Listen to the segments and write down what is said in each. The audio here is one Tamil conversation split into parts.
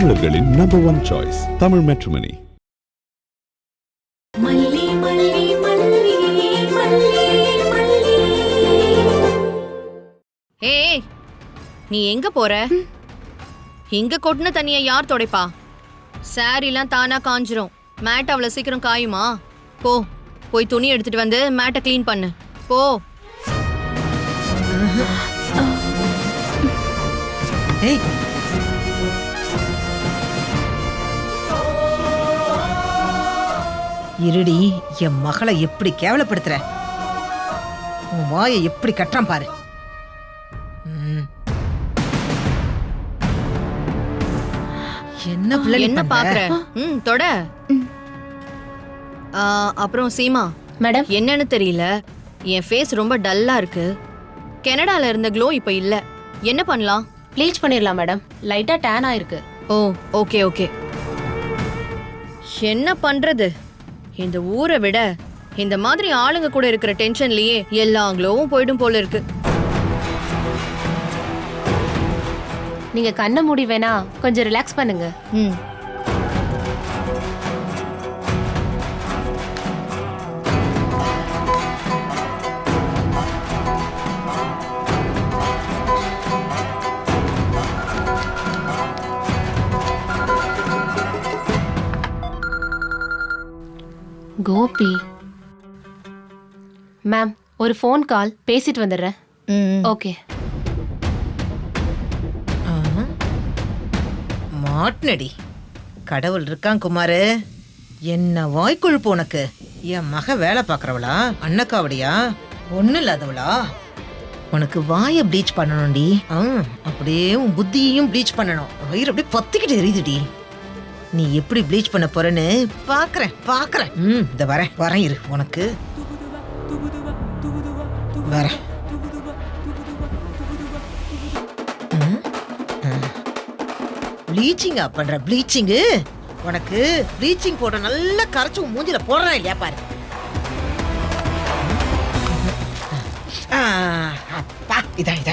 தமிழர்களின் நம்பர் 1 சாய்ஸ் தமிழ் மேட்ரிமோனி. ஏய், நீ எங்க போற? இங்க கொட்டின தண்ணிய யார் துடைப்பா? சாரிலாம் தானா காஞ்சிரும். மேட் அவ்வளவு சீக்கிரம் காயுமா? போய் துணி எடுத்துட்டு வந்து மேட்டை கிளீன் பண்ணு. போ. ஏய், இருடி, என் மகளை எப்படி கேவலப்படுத்துற? உன் வாயை எப்படி கட்டுறான் பாரு. என்ன பிள்ளை என்ன பாக்குற? தொட. அப்புறம் சீமா மேடம், என்னன்னு தெரியல, என் ஃபேஸ் ரொம்ப டல்லா இருக்கு. கனடால இருந்த க்ளோ இப்ப இல்ல. என்ன பண்ணலாம்? ப்ளீச் பண்ணிடலாம் மேடம். லைட்டா டேன் ஆயிருக்கு. ஓ, ஓகே ஓகே. என்ன பண்றது? இந்த ஊரை விட இந்த மாதிரி ஆளுங்க கூட இருக்கிற டென்ஷன்லயே எல்லா க்ளோவும் போயிடும் போல இருக்கு. நீங்க கண்ணை மூடி வேணா கொஞ்சம் ரிலாக்ஸ் பண்ணுங்க. கோபி மேம், ஒரு ஃபோன் கால், பேசிட்டு வந்துடுறேன். ஓகே. மாட்னடி, கடவுள் இருக்கான் குமாரு. என்ன வாய்க்குழுப்பு உனக்கு? என் மக வேலை பாக்குறவளா? அன்னக்காவடியா? ஒண்ணு இல்லாதவளா? உனக்கு வாயை ப்ளீச் பண்ணணும்டி. அப்படியே உன் புத்தியையும் ப்ளீச் பண்ணணும். வயிறு அப்படியே பத்திக்கிட்டு எரியுதுடி. நீ எப்படி ப்ளீச் பண்ண போறன்னு பாக்குறேன். இந்த வரேன் இரு. உனக்கு வரேன். ப்ளீச்சிங்கா பண்ற? ப்ளீச்சிங்கு உனக்கு ப்ளீச்சிங் போட நல்லா கரைச்சு உன் மூஞ்சில போடுறேன் இல்லையா பாரு. அப்பா, இதான்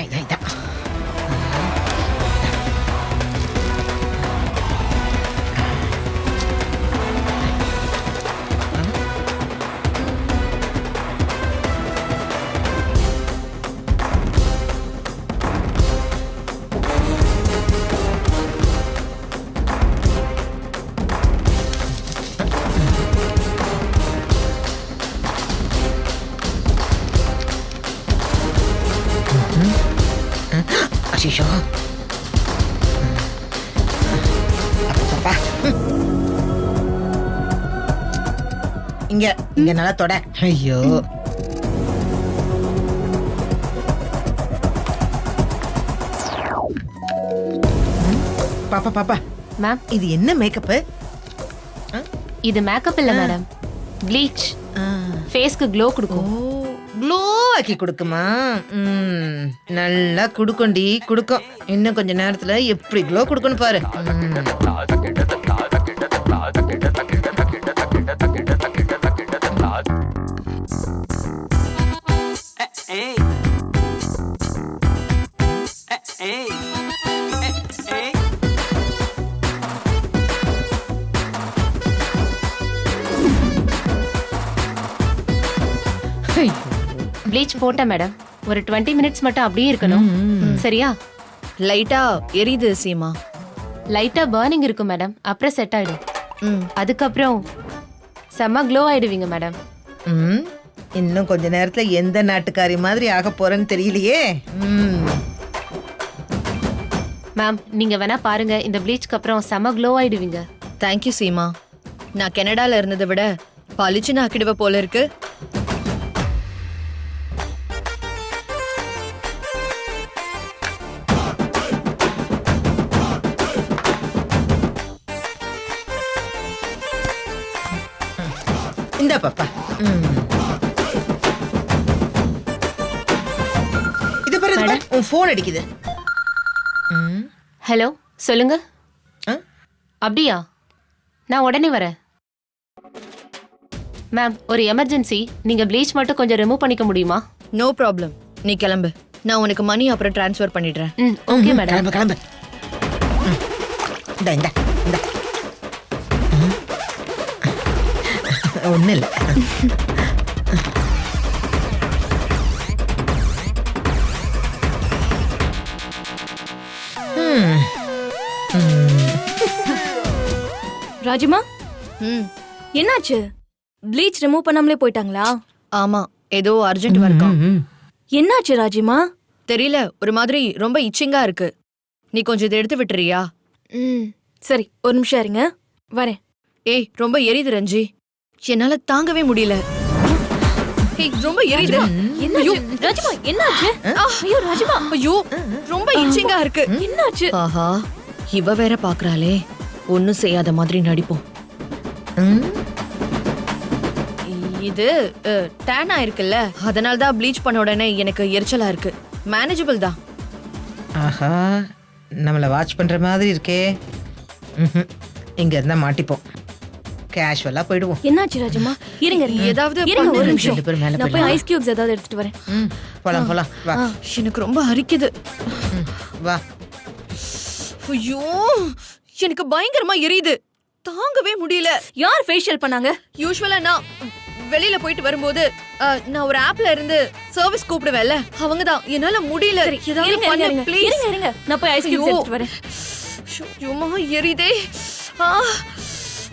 அஷிஷோ. அப்பா, இங்க நல்லா தொட. ஐயோ, பாப்பா மேம், இது என்ன மேக்கப்? இது மேக்கப் இல்ல மேடம், ப்ளீச். ஃபேஸ்க்கு க்ளோ கொடுக்கும். க்ளோ ஆக்கி கொடுக்குமா? நல்லா குடுக்கும்டி, குடுக்கும். இன்னும் கொஞ்ச நேரத்துல எப்படி க்ளோ கொடுக்கணும் பாரு. ப்ளீச் போட்ட மேடம், ஒரு 20 மினிட்ஸ் மட்டும் அப்படியே இருக்கணும். சரியா? லைட்டா எரியுது சீமா. லைட்டா பர்னிங் இருக்கும் மேடம், அப்புறம் செட் ஆயிடும். அதுக்கப்புறம் செம்ம க்ளோ ஆயிடுவீங்க மேடம். இன்னும் கொஞ்ச நேரத்துல எந்த நாட்டுக்காரி மாதிரி ஆக போறேன்னு தெரியலையே. மேம், நீங்க வேணா பாருங்க, இந்த ப்ளீச்க்கு அப்புறம் செம்ம க்ளோ ஆயிடுவீங்க. தேங்க்யூ சீமா. நான் கனடால இருந்ததை விட பளிச்சுன்னு ஆக்கிடுவ போல இருக்கு. இந்த பாப்பா, இது பாரு, உன் போன் அடிக்குது. ஹலோ, சொல்லுங்க. அப்படியா? நான் உடனே வரேன். மேம், ஒரு எமர்ஜென்சி. நீங்க ப்ளீச் மட்டும் கொஞ்சம் ரிமூவ் பண்ணிக்க முடியுமா? நோ ப்ராப்ளம், நீ கிளம்பு. நான் உனக்கு மணி அப்புறம் டிரான்ஸ்ஃபர் பண்ணிடுறேன். Okay madam. கிளம்பு. இந்த ஒன்றும் இல்லை. ராஜிமா ம் என்னாச்சு? ப்ளீச் ரிமூவ் பண்ணாமலே போயிட்டாங்களா? ஆமா, ஏதோ அர்ஜென்ட் இருக்கான். என்னாச்சு ராஜிமா? தெரியல, ஒரு மாதிரி ரொம்ப இச்சிங்கா இருக்கு. நீ கொஞ்சம் இதை எடுத்து விட்டுறியா? சரி, ஒரு நிமிஷம் இருங்க, வரேன். ஏய், ரொம்ப எரியுது ரஞ்சி, என்னால தாங்கவே முடியல. ஏய், ரொம்ப எரியுது. என்னாச்சு ராஜிமா? என்னாச்சு? ஐயோ ராஜிமா, ஐயோ, ரொம்ப இச்சிங்கா இருக்கு. என்னாச்சு? ஆஹா, இவ வேற பாக்குறாளே. ஒண்ணும் செய்யாத மாதிரி நடிப்போம். இது டேன் ஆயிருக்குல்ல, அதனால தான் ப்ளீச் பண்ண உடனே எனக்கு எரிச்சலா இருக்கு. மேனேஜபிள் தான். ஆஹா, நம்மளை வாட்ச் பண்ற மாதிரி இருக்கே. இங்க இருந்தா மாட்டிப்போம். கேஷுவலா போயிடுவோம். என்னாச்சு ராஜிமா? இருங்க இருங்க, ஏதாவது இருங்க ஒரு நிமிஷம். ரெண்டு பேரும் மேல நான் போய் ஐஸ் கியூப்ஸ் ஏதாவது எடுத்துட்டு வரேன். போலாம் போலாம் வா. எனக்கு ரொம்ப அரிக்குது. வா. ஐயோ, எனக்கு பயங்கரமா எரியுது, தாங்கவே முடியல. யார் ஃபேஷியல் பண்ணாங்க? யூசுவலா நான் வெளியில போயிட்டு வரும்போது நான் ஒரு ஆப்ல இருந்து சர்வீஸ் கூப்பிடுவேன்ல, அவங்க தான். என்னால முடியல. ஏதாவது இருங்க பண்ணு இருங்க ப்ளீஸ். இருங்க இருங்க, நான் போய் ஐஸ் கியூப்ஸ் எடுத்துட்டு வரேன். ஐயோமா, எரியுதே.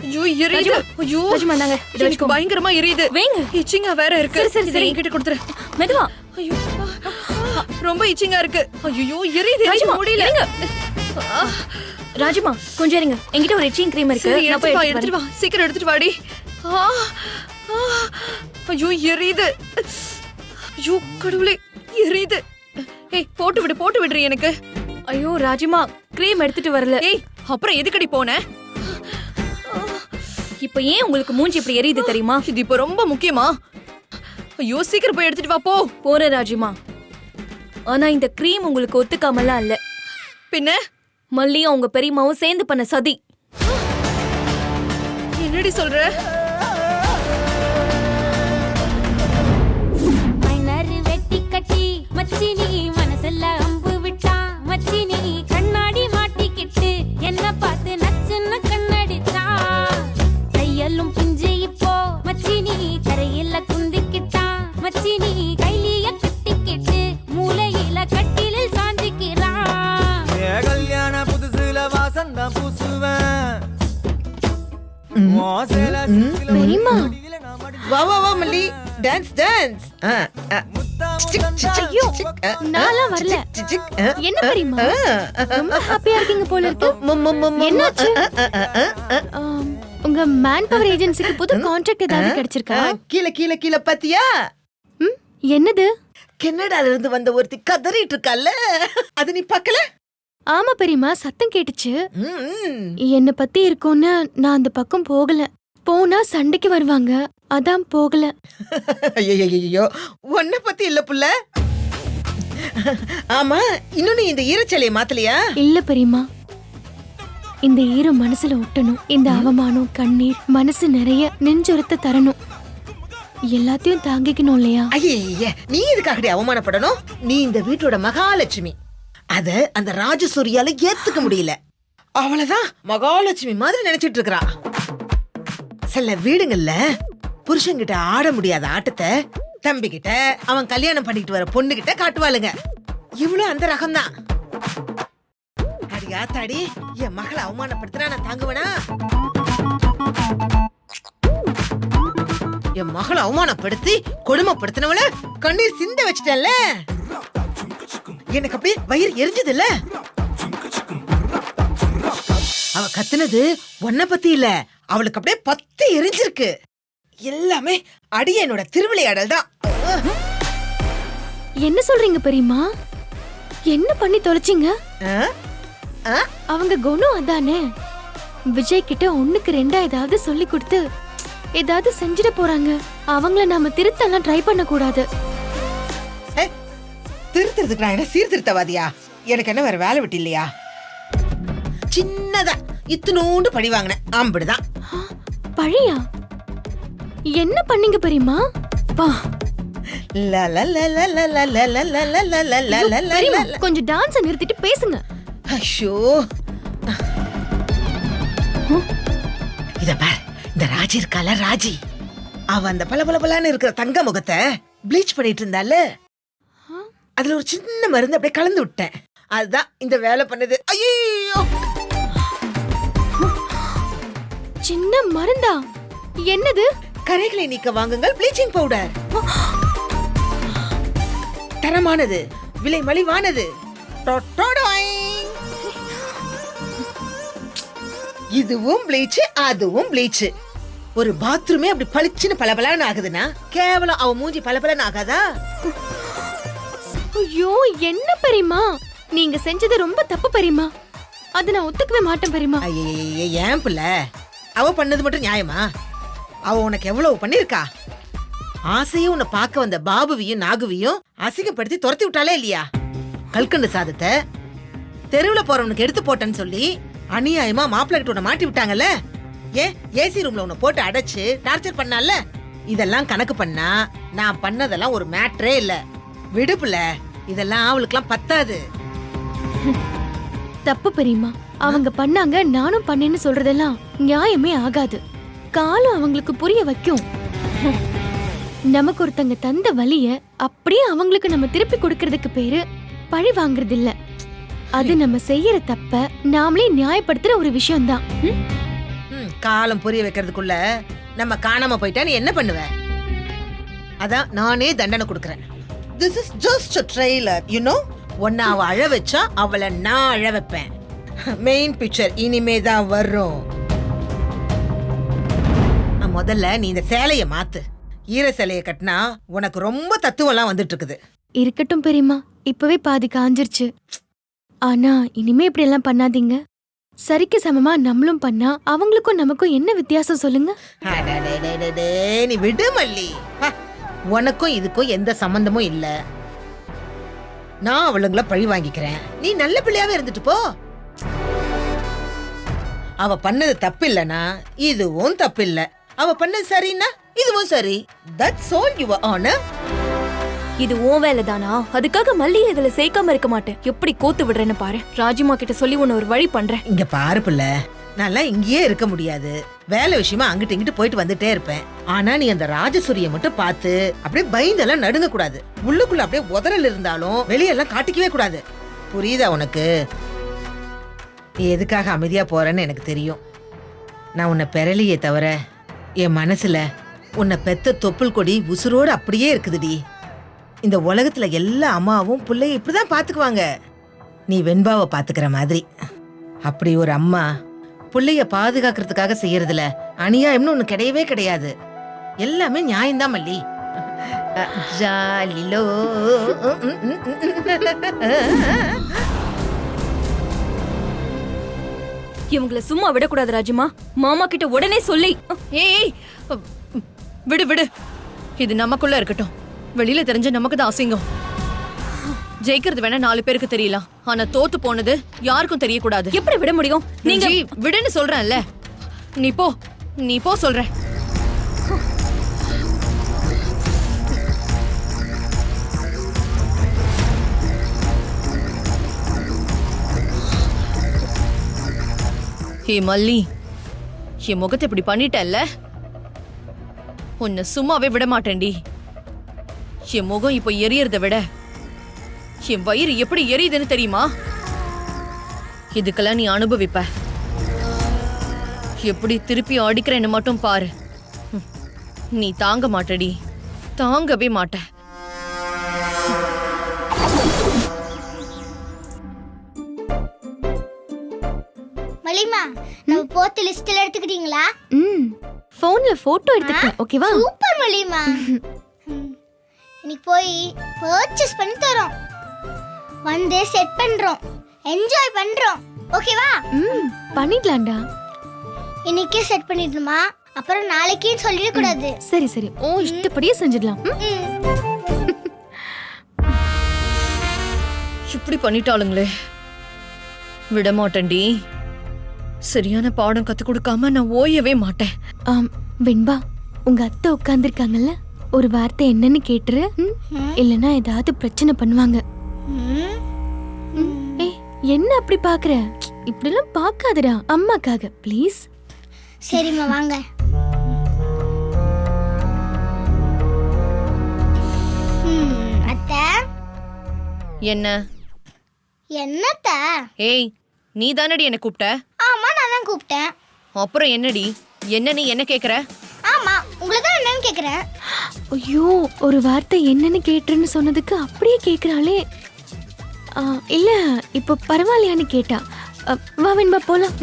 ஐயோ, எரியுது. ஐயோ, ராஜிமா நாங்க இத எனக்கு வெச்சுக்கோ. பயங்கரமா எரியுது. வைங்க. இச்சிங்கா வேற இருக்கு. சரி, சரி, இதை சரி. என்கிட்ட கொடுத்துரு. மெதுவா. ஐயோ, ரொம்ப இச்சிங்கா இருக்கு. ஐயோ, எரியுது, எனக்கு ராஜிமா, முடியல. இருங்க. ராஜிமா கொஞ்சம் இருங்க, என்கிட்ட ஒரு இச்சிங் க்ரீம் இருக்கு. சரி, நான் போய் எடுத்துட்டு வா, எடுத்துட்டு வா, சீக்கிரம் எடுத்துட்டு வாடி. ஐயோ, எரியுது. ஐயோ கடவுளே, எரியுது. ஏய், போட்டு விடு, போட்டு விடுறீ எனக்கு. ஐயோ ராஜிமா, க்ரீம் எடுத்துட்டு வரல. ஏய், அப்புறம் எதுக்கடி போன? இப்போ ஏன் உங்களுக்கு மூஞ்சி இப்படி எரியுது தெரியுமா? இது இப்போ ரொம்ப முக்கியமா? ஐயோ, சீக்கிரம் போய் எடுத்துட்டு வா, போ. போறேன் ராஜிமா. ஆனா இந்த க்ரீம் உங்களுக்கு ஒத்துக்காமலாம் இல்ல. பின்ன மல்லியும் உங்க பெரியம்மாவும் சேர்ந்து பண்ண சதி. என்னடி சொல்ற? மைனர் வெட்டி கட்டி மச்சினி மனசுல அம்பு விட்டா. மச்சினி கண்ணாடி மாட்டிக்கிட்டு என்ன பார்த்து நச்சுன்னு கண்ணடிச்சா. கையெல்லும் பிஞ்சு இப்போ மச்சினி கரையில குந்திக்கிட்டா. மச்சினி கைலிய கட்டிக்கிட்டு மூலையில கட்டிலில் சாஞ்சிக்கிறா. கல்யாண புதுசுல வாசந்தான் பூசுவேன். பெரியம்மா, வா வா வா மல்லி, டான்ஸ் டான்ஸ். ஐயோ, நான்லாம் வரல. என்ன பெரியம்மா, ரொம்ப ஹாப்பியா இருக்கீங்க போல இருக்கு. என்னாச்சு? உங்க மேன் பவர் ஏஜென்சிக்கு புது கான்ட்ராக்ட் ஏதாவது கிடைச்சிருக்கா? கீழே கீழே கீழே பாத்தியா? என்னது? கனடால இருந்து வந்த ஒருத்தி கதறிட்டு இருக்கால, அது நீ பார்க்கல? ஆமா பெரியம்மா, சத்தம் கேட்டுச்சு. ம். என்ன பத்தி இருக்கும்னு நான் அந்த பக்கம் போகல. போனா சண்டைக்கு வருவாங்க, அதான் போகல. ஐயோ, உன்னை பத்தி இல்ல புள்ள. ஆமா, இன்னும் நீ இந்த ஈரச்சலையை மாத்தலையா? இல்ல பெரியம்மா, இந்த ஈரம் மனசுல ஒட்டணும். இந்த அவமானம், கண்ணீர் மனசு நிறைய நெஞ்சொருத்த தரணும். எல்லாத்தையும் தாங்கிக்கணும் இல்லையா? ஐய, நீ எதுக்காகடி அவமானப்படணும்? நீ இந்த வீட்டோட மகாலட்சுமி. அத அந்த ராஜசூரியால ஏத்துக்க முடியல. அவளதான் மகாலட்சுமி மாதிரி நினைச்சிட்டு இருக்கறா. சில வீடுங்கள்ல புருஷன்கிட்ட ஆட முடியாத ஆட்டத்தை தம்பி கிட்ட, அவன் கல்யாணம் பண்ணிட்டு வர பொண்ணு கிட்ட காட்டுவாளுங்க. இவ்வளவு அந்த ரகம்தான். அடியா தாடி, என் மகளை அவமானப்படுத்தினா நான் தாங்குவேனா? என் மகளை அவமானப்படுத்தி கொடுமைப்படுத்தினவள கண்ணீர் சிந்த வச்சிட்டல்ல, எனக்கு அப்படியே வயிறு எரிஞ்சது இல்ல. அவ கத்துனது உன்னை பத்தி இல்ல, அவளுக்கு அப்படியே பத்து எரிஞ்சிருக்கு. எல்லாமே அடியனோட திருவிளையாடல் தான். என்ன சொல்றீங்க பெரியம்மா? என்ன பண்ணி தொலைச்சிங்க? அவங்க குணம் அதானே. விஜய் கிட்ட ஒண்ணுக்கு ரெண்டா ஏதாவது சொல்லி கொடுத்து ஏதாவது செஞ்சிட போறாங்க. அவங்கள நாம திருத்தலாம் ட்ரை பண்ண கூடாது. திருத்துறதுக்கு நான் என்ன சீர்திருத்தவாதியா? எனக்கு என்ன வேற வேலை விட்டு இல்லையா? சின்னதா இத்துணூண்டு பழி வாங்கினேன், அம்பிடுதான். பழியா? என்ன பண்ணீங்க பெரியம்மா? பெரியம்மா, கொஞ்சம் டான்ஸ் நிறுத்திட்டு பேசுங்க. ஐயோ, இத பார், இந்த ராஜி இருக்கால ராஜி, அவ அந்த பளபளபளன்னு இருக்கிற தங்க முகத்தை ப்ளீச் பண்ணிட்டு இருந்தால, அதுல ஒரு சின்ன மருந்து அப்படியே கலந்து விட்டேன். அதுதான் இந்த வேலை பண்ணது. ஐயோ, சின்ன மருந்தா? என்னது? கரைகளை நீக்க வாங்குங்கள் ப்ளீச்சிங் பவுடர். தரமானது, விலை மலிவானது. டொட்டொடொய். இதுவும் ப்ளீச், அதுவும் ப்ளீச். ஒரு பாத்ரூமே அப்படி பளிச்சுன்னு பளபளன்னு ஆகுதுன்னா கேவலம் அவ மூஞ்சி பளபளன்னு ஆகாதா? ஐயோ, என்ன பெரியமா, நீங்க செஞ்சது ரொம்ப தப்பு பெரியமா. அது நான் ஒத்துக்கவே மாட்டேன் பெரியமா. ஐயே, ஏன் பிள்ள, அவ பண்ணது மட்டும் நியாயமா? அவ உனக்கு எவ்வளவு பண்ணிருக்கா? ஆசையும் உன்னை பார்க்க வந்த பாபுவையும் நாகுவையும் அசிங்கப்படுத்தி துரத்தி விட்டாலே இல்லையா? கல்கண்டு சாதத்தை தெருவுல போறவனுக்கு எடுத்து போட்டேன்னு சொல்லி அநியாயமா மாப்பிள்ளை கிட்ட உன்னை மாட்டி விட்டாங்கல்ல. ஏன் ஏசி ரூம்ல உன்னை போட்டு அடைச்சு டார்ச்சர் பண்ணால? இதெல்லாம் கணக்கு பண்ணா நான் பண்ணதெல்லாம் ஒரு மேட்டரே இல்ல. விடுப்புல, இதெல்லாம் அவளுக்குலாம் பத்தாது. தப்பு பெரியமா, அவங்க பண்ணாங்க நானும் பண்ணேன்னு சொல்றதெல்லாம் நியாயமே ஆகாது. காலம் அவங்களுக்கு புரிய வைக்கும். நமக்கு ஒருத்தங்க தந்த வலிய அப்படியே அவங்களுக்கு நம்ம திருப்பி கொடுக்கறதுக்கு பேரு பழி வாங்குறது இல்ல. அது நம்ம செய்யற தப்ப நாமளே நியாயப்படுத்துற ஒரு விஷயம்தான். காலம் புரிய வைக்கிறதுக்குள்ள நம்ம காணாம போயிட்டா நீ என்ன பண்ணுவ? அதான் நானே தண்டனை கொடுக்கறேன். This is just a trailer, you know? ஒன்னு அவ அழ வச்சா அவளை நான் அழ வைப்பேன். மெயின் பிக்சர் இனிமே தான் வரும். முதல்ல நீ இந்த சேலைய மாத்து. ஈர சேலைய கட்டினா உனக்கு ரொம்ப தத்துவம்லாம் வந்துட்டு இருக்குது. இருக்கட்டும் பெரியமா, இப்பவே பாதி காஞ்சிருச்சு. ஆனா இனிமே இப்படி எல்லாம் பண்ணாதீங்க. சரிக்கு சமமா நம்மளும் பண்ணா அவங்களுக்கும் நமக்கும் என்ன வித்தியாசம் சொல்லுங்க? அடடடடடே, நீ விடு மல்லி. உனக்கும் இதுக்கும் எந்த சம்பந்தமும் இல்ல. நான் அவளுங்கள பழி வாங்கிக்கிறேன். நீ நல்ல பிள்ளையாவே இருந்துட்டு போ. அவ பண்ணது தப்பு இல்லனா இதுவும் தப்பு இல்ல. அவ பண்ணது சரின்னா இதுவும் சரி. That's all your honor. இது உன் வேலை தானா? அதுக்காக மல்லி இதுல சேர்க்காம இருக்க மாட்டேன். எப்படி கோத்து விடுறேன்னு பாரு. ராஜிமா கிட்ட சொல்லி உன்னை ஒரு வழி பண்றேன். இங்க பாரு பிள்ள, நல்லா இங்கேயே இருக்க முடியாது. வேலை விஷயமா அங்கிட்டு இங்கிட்டு போயிட்டு வந்துட்டே இருப்பேன். ஆனா நீ அந்த ராஜசூரிய மட்டும் பார்த்து அப்படியே பயந்தெல்லாம் நடுங்க கூடாது. உள்ளுக்குள்ள அப்படியே உதறல் இருந்தாலும் வெளியெல்லாம் காட்டிக்கவே கூடாது. புரியுதா உனக்கு? நீ எதுக்காக அமைதியா போறேன்னு எனக்கு தெரியும். நான் உன்னை பெறலையே தவிர என் மனசுல உன்னை பெத்த தொப்புள் கொடி உசுரோடு அப்படியே இருக்குதுடி. இந்த உலகத்துல எல்லா அம்மாவும் பிள்ளைய இப்படிதான் பாத்துக்குவாங்க. நீ வெண்பாவை பாத்துக்கிற மாதிரி. அப்படி ஒரு அம்மா பிள்ளைய பாதுகாக்கிறதுக்காக செய்யறதுல அநியாயம்னு ஒண்ணு கிடையவே கிடையாது. எல்லாமே நியாயம்தான் மல்லி. ஜாலிலோ. இவங்களை சும்மா விடக்கூடாது ராஜிமா. மாமா கிட்ட உடனே சொல்லி. ஏய், விடு விடு, இது நமக்குள்ள இருக்கட்டும். வெளியில தெரிஞ்ச நமக்கு தான் அசிங்கம். ஜெயிக்கிறது வேணா 4 பேருக்கு தெரியலாம், ஆனா தோத்து போனது யாருக்கும் தெரியக்கூடாது. எப்படி விட முடியும்? நீங்க விடுன்னு சொல்றேன்ல. நீ போ சொல்றேன். ஹே மல்லி, என் முகத்தை இப்படி பண்ணிட்டல்ல, உன்னை சும்மாவே விட மாட்டேன்டி. என் முகம் இப்ப எரியறத விட என் வயிறு எப்படி எரியுதுன்னு தெரியுமா? இதுக்கெல்லாம் நீ அனுபவிப்ப. எப்படி திருப்பி அடிக்கிறேன்னு மட்டும் பாரு. நீ தாங்க மாட்டடி, தாங்கவே மாட்ட. மலிமா, நம்ம போத்து லிஸ்ட்ல எடுத்துக்கிட்டீங்களா? போன்ல போட்டோ எடுத்துட்டேன். ஓகேவா? சூப்பர் மலிமா. இன்னைக்கு போய் பர்ச்சேஸ் பண்ணி தரோம். வந்து செட் பண்றோம், என்ஜாய் பண்றோம். ஓகேவா? பண்ணிடலாம்டா. இன்னைக்கே செட் பண்ணிடணுமா? அப்புறம் நாளைக்கே சொல்லிட கூடாது. சரி சரி, ஓ இஷ்டப்படியே செஞ்சிடலாம். இப்படி பண்ணிட்டாளுங்களே, விட மாட்டேன்டி. சரியான பாடம் கத்து கொடுக்காம நான் ஓயவே மாட்டேன். வெண்பா, உங்க அத்தை உட்கார்ந்துருக்காங்கல்ல, ஒரு வார்த்தை என்னன்னு கேட்டுரு. இல்லனா ஏதாவது பிரச்சனை பண்ணுவாங்க. ஏய், என்ன அப்படி பாக்குற? இப்படிலாம் பார்க்காதடா, அம்மாக்காக ப்ளீஸ். சரிம்மா வாங்க. அத்தை. என்ன? என்னத்த? ஏய், நீ தானடி என்ன கூப்பிட்ட? ஆமா, நான் தான் கூப்பிட்டேன். அப்புறம் என்னடி? என்ன நீ என்ன கேக்குற? ஆமா, உங்களை தான் என்னன்னு கேக்குறேன். ஐயோ, ஒரு வார்த்தை என்னன்னு கேட்டுன்னு சொன்னதுக்கு அப்படியே கேக்குறாளே. இல்ல இப்போ பரவாயில்லையான்னு கேட்டா. வா வெண்பா போலாம்.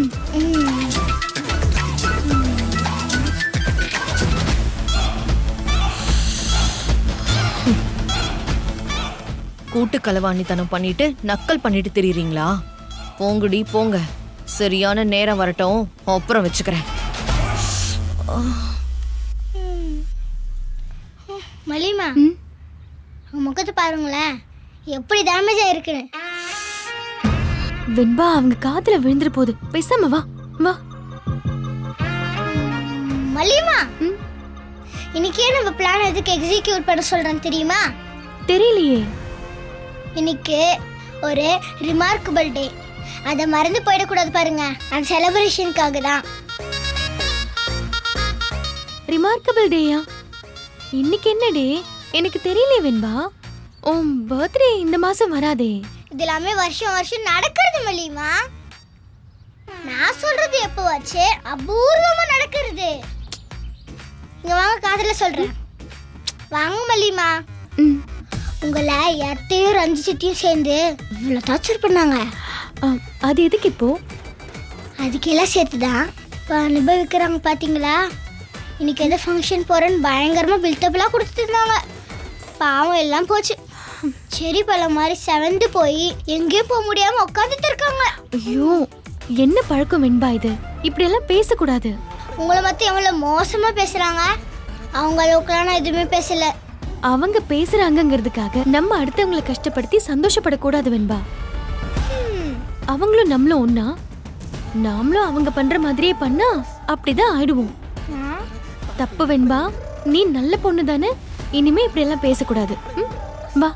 கூட்டு களவாணித்தனம் பண்ணிட்டு நக்கல் பண்ணிட்டு திரியறீங்களா? போங்கடி போங்க, சரியான நேரம் வரட்டும், அப்புறம் வச்சுக்கிறேன். மலிமா, உங்க முகத்தை பாருங்களேன், எப்படி டேமேஜ் ஆயிருக்குன்னு. வெண்பா அவங்க காதுல விழுந்துற போது, பேசாம வா வா. மலிமா, இன்னைக்கே நம்ம பிளான் எதுக்கு எக்ஸிக்யூட் பண்ண சொல்றேன் தெரியுமா? தெரியலையே. இன்னைக்கு ஒரு ரிமார்க்கபிள் டே, அதை மறந்து போயிடக்கூடாது பாருங்க. அந்த செலிப்ரேஷனுக்காக தான். ரிமார்க்கபிள் டேயா? இன்னைக்கு என்ன டே? எனக்கு தெரியலையே வெண்பா. உன் பர்த்டே இந்த மாசம் வராதே. இது எல்லாமே வருஷம் வருஷம் நடக்கிறது மலிமா. நான் சொல்றது எப்போ வச்சு அபூர்வமா நடக்கிறது. இங்க வாங்க, காதல சொல்றேன். வாங்க மலிமா. உங்களை எட்டையும் ரஞ்சி சிட்டியும் சேர்ந்து இவ்வளோ டார்ச்சர் பண்ணாங்க. அது எதுக்கு இப்போ? அதுக்கெல்லாம் சேர்த்துதான் இப்போ அனுபவிக்கிறாங்க பாத்தீங்களா? இன்னைக்கு எந்த ஃபங்க்ஷன் போறேன்னு பயங்கரமா பில்டப்லாம் கொடுத்துட்டு இருந்தாங்க. பாவம் எல்லாம் போச்சு. செரி பழம் மாதிரி செவந்து போய் எங்கேயும் போக முடியாம உட்காந்துட்டு இருக்காங்க. ஐயோ, என்ன பழக்கம் வெண்பா இது? இப்படி எல்லாம் பேசக்கூடாது. உங்களை மட்டும் எவ்வளவு மோசமா பேசுறாங்க. அவங்க அளவுக்குலாம் நான் எதுவுமே பேசல. அவங்க பேசுறாங்கிறதுக்காக நம்ம அடுத்தவங்களை கஷ்டப்படுத்தி சந்தோஷப்படக்கூடாது வெண்பா. அவங்களும் நம்மளும் ஒன்னா, நாமளும் அவங்க பண்ற மாதிரியே பண்ணா அப்படிதான் ஆயிடுவோம். தப்பு வெண்பா, நீ நல்ல பொண்ணு தானே, இனிமே இப்படி எல்லாம் பேசக்கூடாது. வா.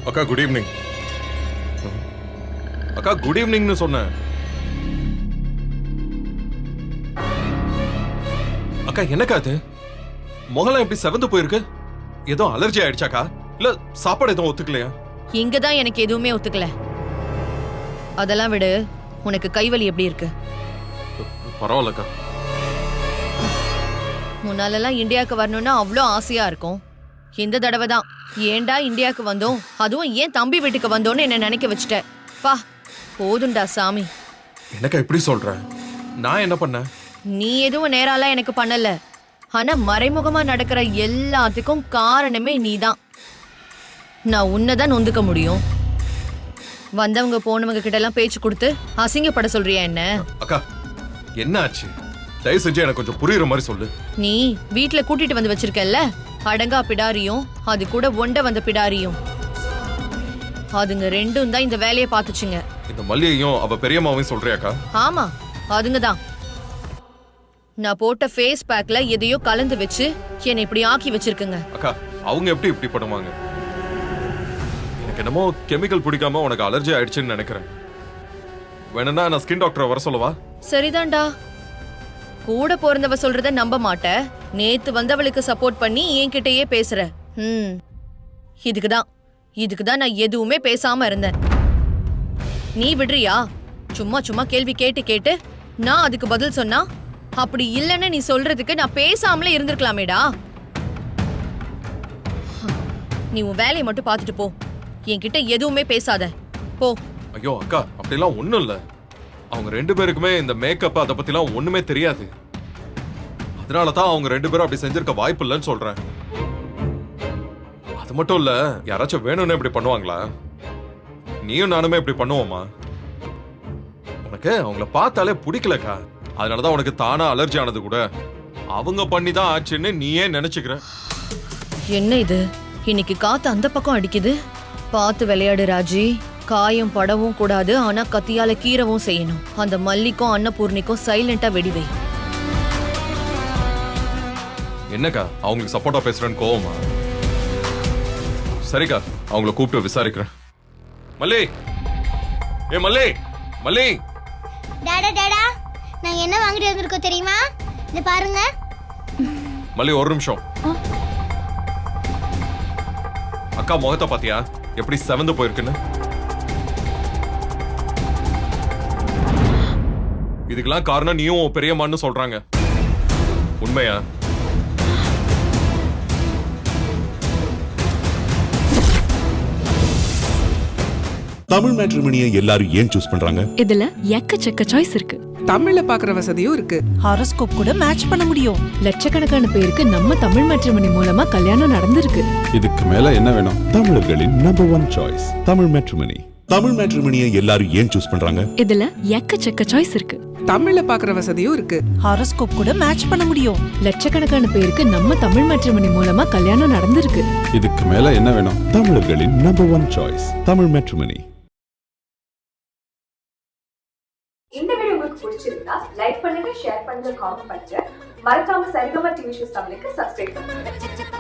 அக்கா குட் ஈவினிங். அக்கா குட் ஈவினிங்னு சொன்னேன். அக்கா என்னக்கா அது? முகலாம் எப்படி செவந்து போயிருக்கு? ஏதோ அலர்ஜி ஆயிடுச்சாக்கா? இல்ல சாப்பாடு எதுவும் ஒத்துக்கலையா? இங்கதான் எனக்கு எதுவுமே ஒத்துக்கல. அதெல்லாம் விடு, உனக்கு கைவலி எப்படி இருக்கு? பரவாயில்லக்கா. முன்னாலெல்லாம் இந்தியாவுக்கு வரணும்னா அவ்வளோ ஆசையா இருக்கும். இந்த தடவை தான் ஏன்டா இந்தியாவுக்கு வந்தோம், அதுவும் ஏன் தம்பி வீட்டுக்கு வந்தோன்னு என்ன நினைக்க வச்சுட்ட. பா போதுண்டா சாமி. என்னக்கா இப்படி சொல்ற? நான் என்ன பண்ணேன்? நீ எதுவும் நேராலாம் எனக்கு பண்ணல. ஆனா மறைமுகமா நடக்கிற எல்லாத்துக்கும் காரணமே நீதான். நான் உன்னதான் நொந்துக்க முடியும். வந்தவங்க போனவங்க கிட்ட எல்லாம் பேச்சு கொடுத்து அசிங்கப்பட சொல்றியா என்ன? அக்கா என்ன ஆச்சு? தயவு செஞ்சு எனக்கு கொஞ்சம் புரியுற மாதிரி சொல்லு. நீ வீட்டுல கூட்டிட்டு வந்து வச்சிருக்கல்ல, அடங்கா பிடாரியும் அது கூட ஒண்ட வந்த பிடாரியும், அதுங்க ரெண்டும் தான் இந்த வேலையை பார்த்துச்சுங்க. இந்த மல்லியையும் அவ பெரியம்மாவையும் சொல்றியாக்கா? ஆமா, அதுங்க தான். நான் போட்ட ஃபேஸ் பேக்ல எதையோ கலந்து வச்சு என்னை இப்படி ஆக்கி வச்சிருக்குங்க. அக்கா அவங்க எப்படி இப்படி பண்ணுவாங்க? எனக்கு என்னமோ கெமிக்கல் பிடிக்காம உனக்கு அலர்ஜி ஆயிடுச்சுன்னு நினைக்கிறேன். வேணும்னா நான் ஸ்கின் டாக்டரை வர சொல்லவா? சரிதான்டா, கூட பிறந்தவ சொல்றத நம்ப மாட்ட. நேத்து வந்தவளுக்கு சப்போர்ட் பண்ணி என்கிட்டயே பேசுற. இதுக்குதான் நான் எதுவுமே பேசாம இருந்தேன். நீ விடுறியா? சும்மா சும்மா கேள்வி கேட்டு கேட்டு நான் அதுக்கு பதில் சொன்னா, அப்படி இல்லைன்னு நீ சொல்றதுக்கு நான் பேசாமலே இருந்திருக்கலாமேடா. நீ உன் வேலையை மட்டும் பார்த்துட்டு போ, என்கிட்ட எதுவுமே பேசாத போ. ஐயோ அக்கா அப்படிலாம் ஒண்ணும் இல்ல. அவங்க ரெண்டு பேருக்குமே இந்த மேக்கப் அதை பத்திலாம் ஒண்ணுமே தெரியாது. அதனாலதான் அவங்க ரெண்டு பேரும் அப்படி செஞ்சிருக்க வாய்ப்பு இல்லைன்னு சொல்றேன். அது மட்டும் இல்ல, யாராச்சும் வேணும்னு இப்படி பண்ணுவாங்களா? நீயும் நானுமே இப்படி பண்ணுவோமா? உனக்கு அவங்கள பார்த்தாலே பிடிக்கலக்கா, அதனாலதான் உனக்கு தானா அலர்ஜி ஆனது கூட அவங்க பண்ணிதான் ஆச்சுன்னு நீயே நினைச்சுக்கிற. என்ன இது, இன்னைக்கு காத்து அந்த பக்கம் அடிக்குது. பார்த்து விளையாடு ராஜி. காயம் படவும் கூடாது, ஆனா கத்தியால கீறவும் செய்யணும். அந்த மல்லிக்கும் அன்னபூர்ணிக்கும் சைலண்டா வெடிவை. என்னக்கா அவங்களுக்கு சப்போர்ட்டா பேசுறேன்னு கோவமா? சரிக்கா, அவங்கள கூப்பிட்டு விசாரிக்கிறேன். மல்லி, ஏ மல்லி, மல்லி. டாடா டாடா, நாங்க என்ன வாங்கிட்டு வந்திருக்கோம் தெரியுமா? இத பாருங்க. மல்லி ஒரு நிமிஷம். அக்கா முகத்தை பாத்தியா எப்படி செவந்து போயிருக்குன்னு? இதுக்கெல்லாம் காரணம் நீயும் உன் பெரியம்மான்னு சொல்றாங்க. உண்மையா? தமிழ் மேட்ரிமோனியை எல்லாரும் ஏன் சூஸ் பண்றாங்க? இதுல எக்கச்சக்க சாய்ஸ் இருக்கு. தமிழ்ல பாக்குற வசதியும் இருக்கு. ஹாரோஸ்கோப் கூட மேட்ச் பண்ண முடியும். லட்சக்கணக்கான பேருக்கு நம்ம தமிழ் மேட்ரிமோனி மூலமா கல்யாணம் நடந்திருக்கு. இதுக்கு மேல என்ன வேணும்? தமிழர்களின் number 1 choice Tamil matrimony. Tamil மேட்ரிமோனியை எல்லாரும் ஏன் சூஸ் பண்றாங்க? இதுல எக்கச்சக்க சாய்ஸ் இருக்கு. தமிழ்ல பாக்குற வசதியும் இருக்கு. ஹாரோஸ்கோப் கூட மேட்ச் பண்ண முடியும். லட்சக்கணக்கான பேருக்கு நம்ம தமிழ் மேட்ரிமோனி மூலமா கல்யாணம் நடந்திருக்கு. இதுக்கு மேல என்ன வேணும்? தமிழர்களின் நம்பர் 1 சாய்ஸ் தமிழ் மேட்ரிமோனி. இந்த வீடியோ உங்களுக்கு பிடிச்சிருந்தா லைக் பண்ணுங்க, ஷேர் பண்ணுங்க, காமெண்ட் பண்ணுங்க. மறக்காம சரிகமா டிவி ஷோஸ் தமிழுக்கு சப்ஸ்கிரைப் பண்ணுங்க.